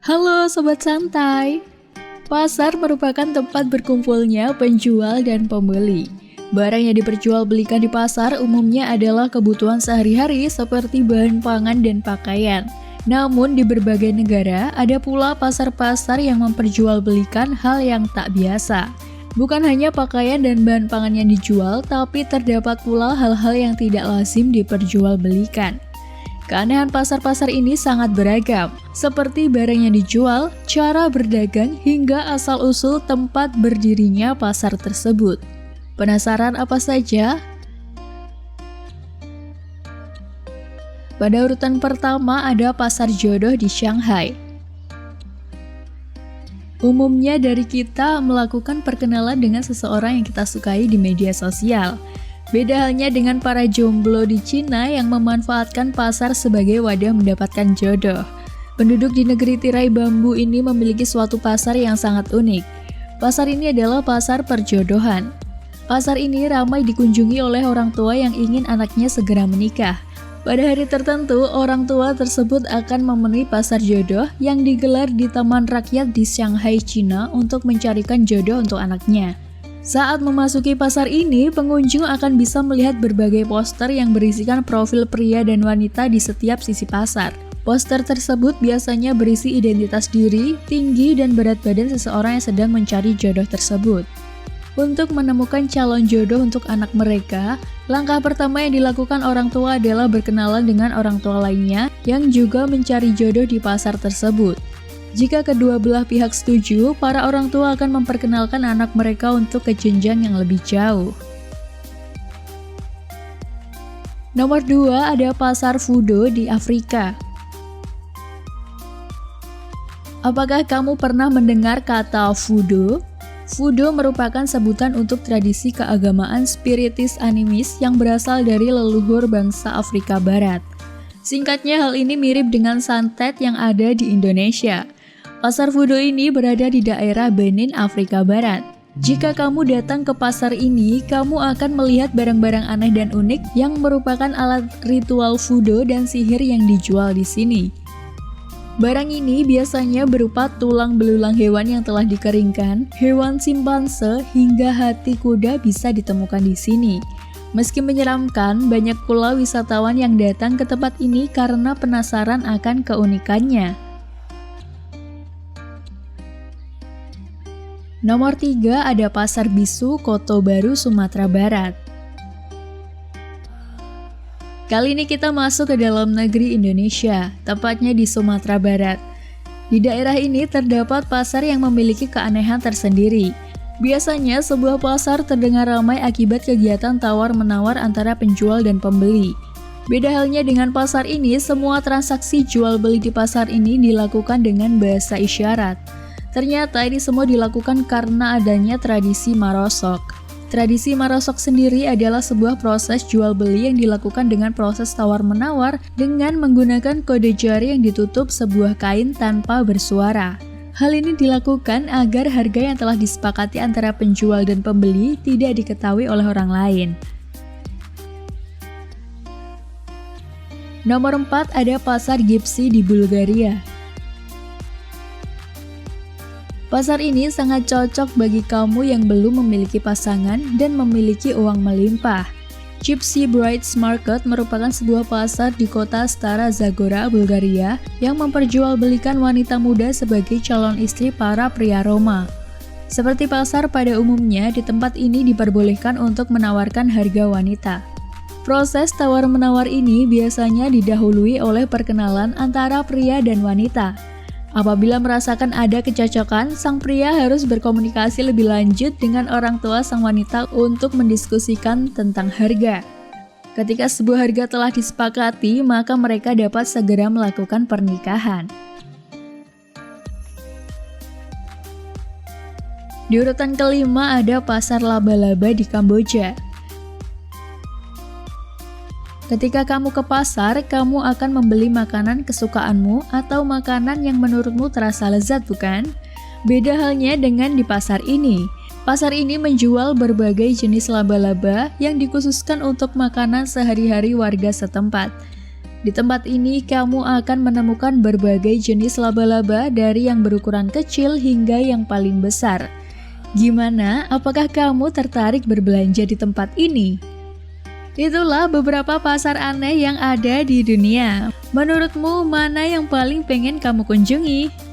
Halo Sobat Santai. Pasar merupakan tempat berkumpulnya penjual dan pembeli. Barang yang diperjualbelikan di pasar umumnya adalah kebutuhan sehari-hari seperti bahan pangan dan pakaian. Namun di berbagai negara ada pula pasar-pasar yang memperjualbelikan hal yang tak biasa. Bukan hanya pakaian dan bahan pangan yang dijual, tapi terdapat pula hal-hal yang tidak lazim diperjualbelikan. Keanehan pasar-pasar ini sangat beragam, seperti barang yang dijual, cara berdagang, hingga asal-usul tempat berdirinya pasar tersebut. Penasaran apa saja? Pada urutan pertama ada pasar jodoh di Shanghai. Umumnya dari kita melakukan perkenalan dengan seseorang yang kita sukai di media sosial. Beda halnya dengan para jomblo di Cina yang memanfaatkan pasar sebagai wadah mendapatkan jodoh. Penduduk di negeri tirai bambu ini memiliki suatu pasar yang sangat unik. Pasar ini adalah pasar perjodohan. Pasar ini ramai dikunjungi oleh orang tua yang ingin anaknya segera menikah. Pada hari tertentu, orang tua tersebut akan memenuhi pasar jodoh yang digelar di Taman Rakyat di Shanghai, Cina untuk mencarikan jodoh untuk anaknya. Saat memasuki pasar ini, pengunjung akan bisa melihat berbagai poster yang berisikan profil pria dan wanita di setiap sisi pasar. Poster tersebut biasanya berisi identitas diri, tinggi, dan berat badan seseorang yang sedang mencari jodoh tersebut. Untuk menemukan calon jodoh untuk anak mereka, langkah pertama yang dilakukan orang tua adalah berkenalan dengan orang tua lainnya yang juga mencari jodoh di pasar tersebut. Jika kedua belah pihak setuju, para orang tua akan memperkenalkan anak mereka untuk ke jenjang yang lebih jauh. Nomor 2 ada pasar Fudo di Afrika. Apakah kamu pernah mendengar kata Fudo? Fudo merupakan sebutan untuk tradisi keagamaan spiritis animis yang berasal dari leluhur bangsa Afrika Barat. Singkatnya, hal ini mirip dengan santet yang ada di Indonesia. Pasar Fudo ini berada di daerah Benin, Afrika Barat. Jika kamu datang ke pasar ini, kamu akan melihat barang-barang aneh dan unik yang merupakan alat ritual Fudo dan sihir yang dijual di sini. Barang ini biasanya berupa tulang belulang hewan yang telah dikeringkan, hewan simpanse, hingga hati kuda bisa ditemukan di sini. Meski menyeramkan, banyak pula wisatawan yang datang ke tempat ini karena penasaran akan keunikannya. Nomor 3 ada Pasar Bisu, Kota Baru, Sumatera Barat. Kali ini kita masuk ke dalam negeri Indonesia, tepatnya di Sumatera Barat. Di daerah ini terdapat pasar yang memiliki keanehan tersendiri. Biasanya sebuah pasar terdengar ramai akibat kegiatan tawar-menawar antara penjual dan pembeli. Beda halnya dengan pasar ini, semua transaksi jual-beli di pasar ini dilakukan dengan bahasa isyarat. Ternyata ini semua dilakukan karena adanya tradisi marosok. Tradisi marosok sendiri adalah sebuah proses jual-beli yang dilakukan dengan proses tawar-menawar dengan menggunakan kode jari yang ditutup sebuah kain tanpa bersuara. Hal ini dilakukan agar harga yang telah disepakati antara penjual dan pembeli tidak diketahui oleh orang lain. Nomor 4 ada Pasar Gypsy di Bulgaria. Pasar ini sangat cocok bagi kamu yang belum memiliki pasangan dan memiliki uang melimpah. Gypsy Brides Market merupakan sebuah pasar di kota Stara Zagora, Bulgaria yang memperjualbelikan wanita muda sebagai calon istri para pria Roma. Seperti pasar pada umumnya, di tempat ini diperbolehkan untuk menawarkan harga wanita. Proses tawar-menawar ini biasanya didahului oleh perkenalan antara pria dan wanita. Apabila merasakan ada kecocokan, sang pria harus berkomunikasi lebih lanjut dengan orang tua sang wanita untuk mendiskusikan tentang harga. Ketika sebuah harga telah disepakati, maka mereka dapat segera melakukan pernikahan. Di urutan kelima ada Pasar Laba-Laba di Kamboja. Ketika kamu ke pasar, kamu akan membeli makanan kesukaanmu atau makanan yang menurutmu terasa lezat, bukan? Beda halnya dengan di pasar ini. Pasar ini menjual berbagai jenis laba-laba yang dikhususkan untuk makanan sehari-hari warga setempat. Di tempat ini kamu akan menemukan berbagai jenis laba-laba dari yang berukuran kecil hingga yang paling besar. Gimana? Apakah kamu tertarik berbelanja di tempat ini? Itulah beberapa pasar aneh yang ada di dunia. Menurutmu mana yang paling pengen kamu kunjungi?